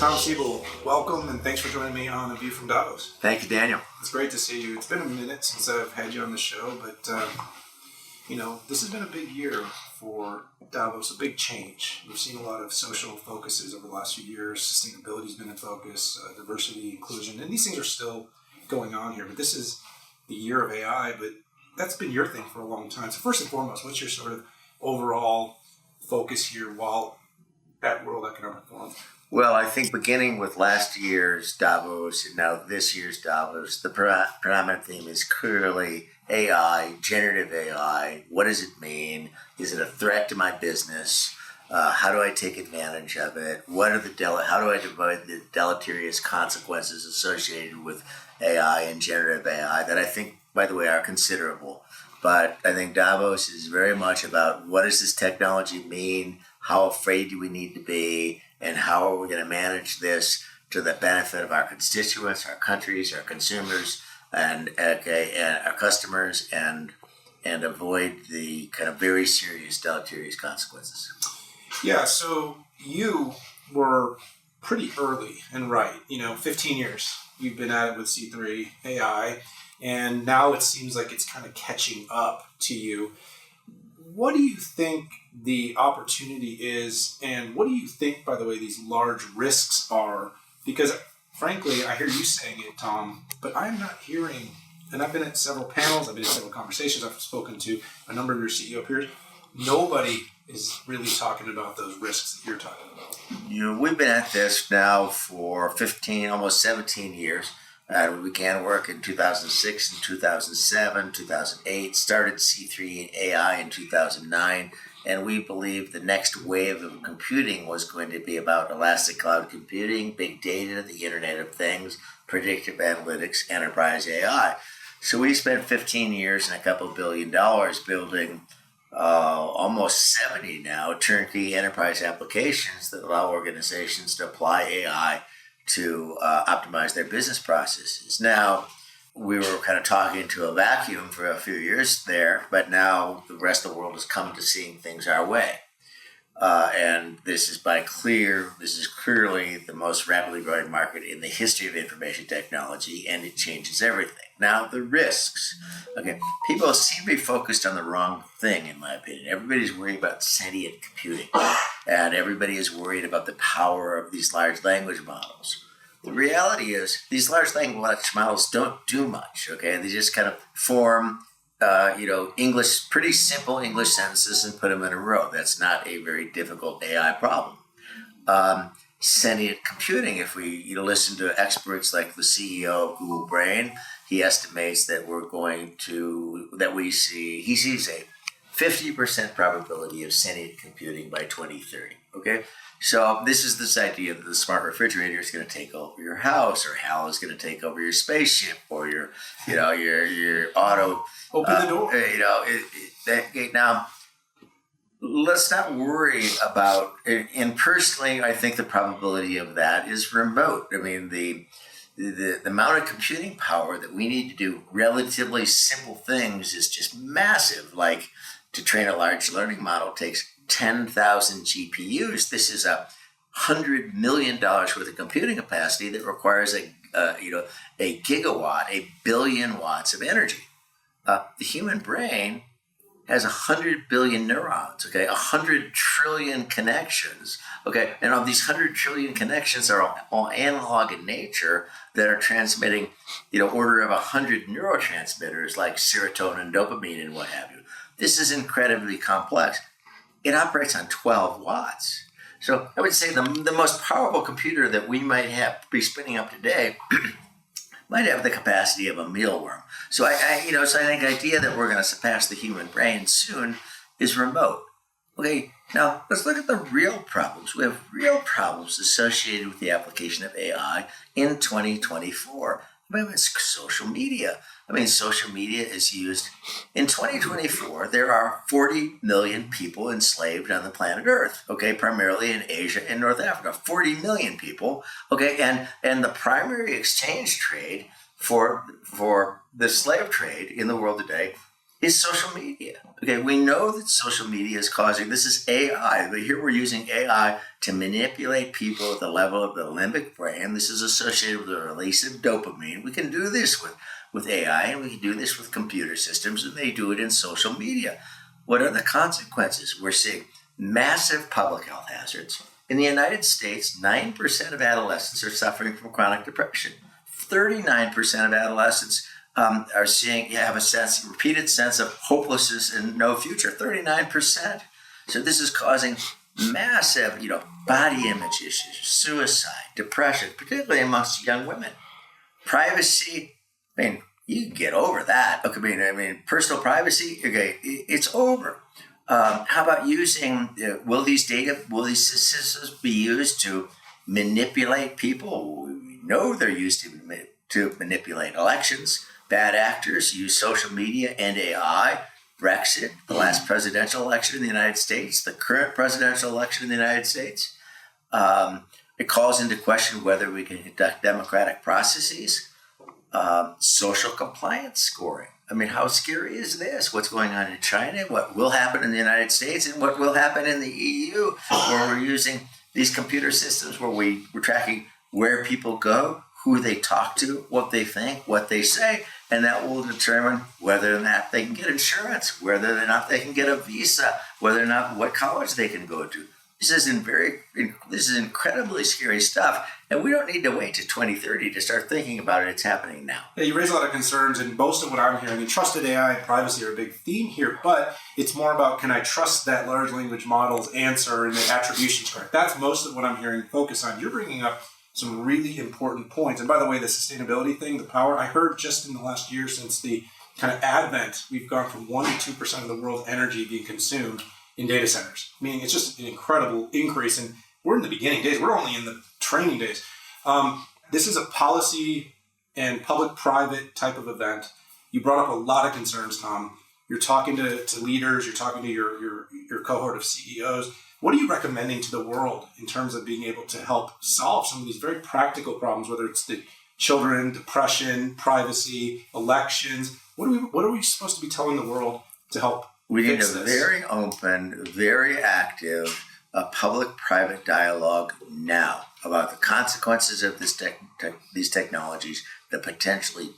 Tom Siebel, welcome and thanks for joining me on A View from Davos. Thank you, Daniel. It's great to see you. It's been a minute since I've had you on the show, but this has been a big year for Davos, a big change. We've seen a lot of social focuses over the last few years. Sustainability has been in focus, diversity, inclusion, and these things are still going on here. But this is the year of AI, but that's been your thing for a long time. So first and foremost, what's your sort of overall focus here while at World Economic Forum? Well, I think beginning with last year's Davos and now this year's Davos, the predominant theme is clearly AI, generative AI. What does it mean? Is it a threat to my business? How do I take advantage of it? How do I avoid the deleterious consequences associated with AI and generative AI that I think, by the way, are considerable. But I think Davos is very much about what does this technology mean? How afraid do we need to be? And how are we going to manage this to the benefit of our constituents, our countries, our consumers, and our customers, and avoid the kind of very serious deleterious consequences? Yeah, so you were pretty early and right. 15 years you've been at it with C3 AI, and now it seems like it's kind of catching up to you. What do you think the opportunity is, and what do you think, by the way, these large risks are? Because, frankly, I hear you saying it, Tom, but I'm not hearing, and I've been at several panels, I've been in several conversations, I've spoken to a number of your CEO peers. Nobody is really talking about those risks that you're talking about. We've been at this now for 15, almost 17 years. We began work in 2006 and 2007, 2008, started C3 AI in 2009, and we believe the next wave of computing was going to be about elastic cloud computing, big data, the Internet of Things, predictive analytics, enterprise AI. So we spent 15 years and a couple $1 billion building almost 70 now turnkey enterprise applications that allow organizations to apply AI to optimize their business processes. Now, we were kind of talking to a vacuum for a few years there, but now the rest of the world has come to seeing things our way. And this is clearly the most rapidly growing market in the history of information technology, and it changes everything. Now, the risks. Okay, people seem to be focused on the wrong thing, in my opinion. Everybody's worried about sentient computing, and everybody is worried about the power of these large language models. The reality is these large language models don't do much, okay? They just kind of form pretty simple English sentences and put them in a row. That's not a very difficult AI problem. Sentient computing, if we listen to experts like the CEO of Google Brain, he estimates that he sees a 50% probability of sentient computing by 2030, okay? So this is this idea that the smart refrigerator is going to take over your house, or HAL is going to take over your spaceship, or your auto. Open the door. Now, let's not worry about. And personally, I think the probability of that is remote. I mean, the amount of computing power that we need to do relatively simple things is just massive. Like to train a large learning model takes 10,000 GPUs. This is $100 million worth of computing capacity that requires a gigawatt, 1 billion watts of energy. The human brain has 100 billion neurons, okay, 100 trillion connections, okay, and of these 100 trillion connections are all analog in nature that are transmitting, order of 100 neurotransmitters like serotonin, dopamine, and what have you. This is incredibly complex. It operates on 12 watts. So I would say the most powerful computer that we might be spinning up today might have the capacity of a mealworm. So I think the idea that we're going to surpass the human brain soon is remote. Okay, now let's look at the real problems. We have real problems associated with the application of AI in 2024. It's social media. Social media is used. In 2024, there are 40 million people enslaved on the planet Earth, okay, primarily in Asia and North Africa. 40 million people, okay, and the primary exchange trade for the slave trade in the world today is social media. Okay, we know that social media is causing, this is AI, but here we're using AI to manipulate people at the level of the limbic brain. This is associated with the release of dopamine. We can do this with AI, and we can do this with computer systems, and they do it in social media. What are the consequences? We're seeing massive public health hazards. In the United States, 9% of adolescents are suffering from chronic depression. 39% of adolescents are have a repeated sense of hopelessness and no future. 39%. So this is causing massive, body image issues, suicide, depression, particularly amongst young women. Privacy, you can get over that. Okay, personal privacy, okay, it's over. How about using, will these systems be used to manipulate people? We know they're used to manipulate elections. Bad actors use social media and AI. Brexit, the last presidential election in the United States, the current presidential election in the United States. It calls into question whether we can conduct democratic processes. Social compliance scoring. How scary is this? What's going on in China? What will happen in the United States? And what will happen in the EU, where we're using these computer systems where we're tracking where people go, who they talk to, what they think, what they say, and that will determine whether or not they can get insurance, whether or not they can get a visa, whether or not what college they can go to. This is incredibly scary stuff, and we don't need to wait to 2030 to start thinking about it. It's happening now. Yeah, you raise a lot of concerns, and most of what I'm hearing, trusted AI and privacy are a big theme here, but it's more about, can I trust that large language model's answer and the attribution's correct? That's most of what I'm hearing focus on. You're bringing up some really important points. And by the way, the sustainability thing, the power, I heard just in the last year since the kind of advent, we've gone from 1% to 2% of the world's energy being consumed in data centers. It's just an incredible increase, and we're in the beginning days. We're only in the training days. This is a policy and public-private type of event. You brought up a lot of concerns, Tom. You're talking to leaders. You're talking to your cohort of CEOs. What are you recommending to the world in terms of being able to help solve some of these very practical problems, whether it's the children, depression, privacy, elections? What are we supposed to be telling the world to help? We need a very open, very active public-private dialogue now about the consequences of these technologies, the potentially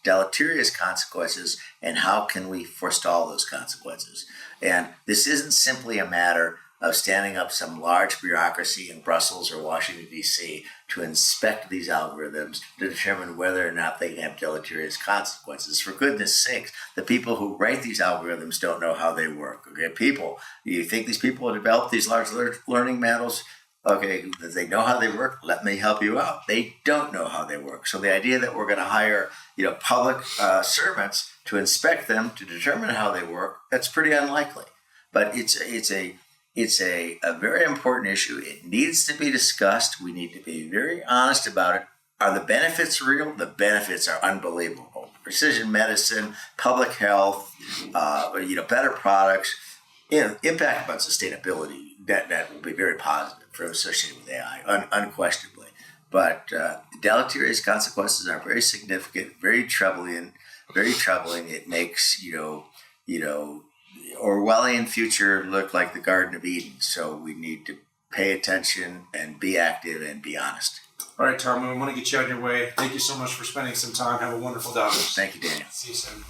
deleterious consequences, and how can we forestall those consequences. And this isn't simply a matter of standing up some large bureaucracy in Brussels or Washington, D.C. to inspect these algorithms to determine whether or not they have deleterious consequences. For goodness sakes, the people who write these algorithms don't know how they work. Okay, you think these people who develop these large learning models, okay, they know how they work? Let me help you out. They don't know how they work. So the idea that we're going to hire, public servants to inspect them to determine how they work, that's pretty unlikely. But it's a very important issue. It needs to be discussed. We need to be very honest about it. Are the benefits real? The benefits are unbelievable. Precision medicine, public health, better products, impact on sustainability. That will be very positive for associated with AI, unquestionably. But deleterious consequences are very significant, very troubling. It makes Orwellian future look like the Garden of Eden. So we need to pay attention and be active and be honest. All right, Tom, I want to get you on your way. Thank you so much for spending some time. Have a wonderful Davos. Thank you, Daniel. See you soon.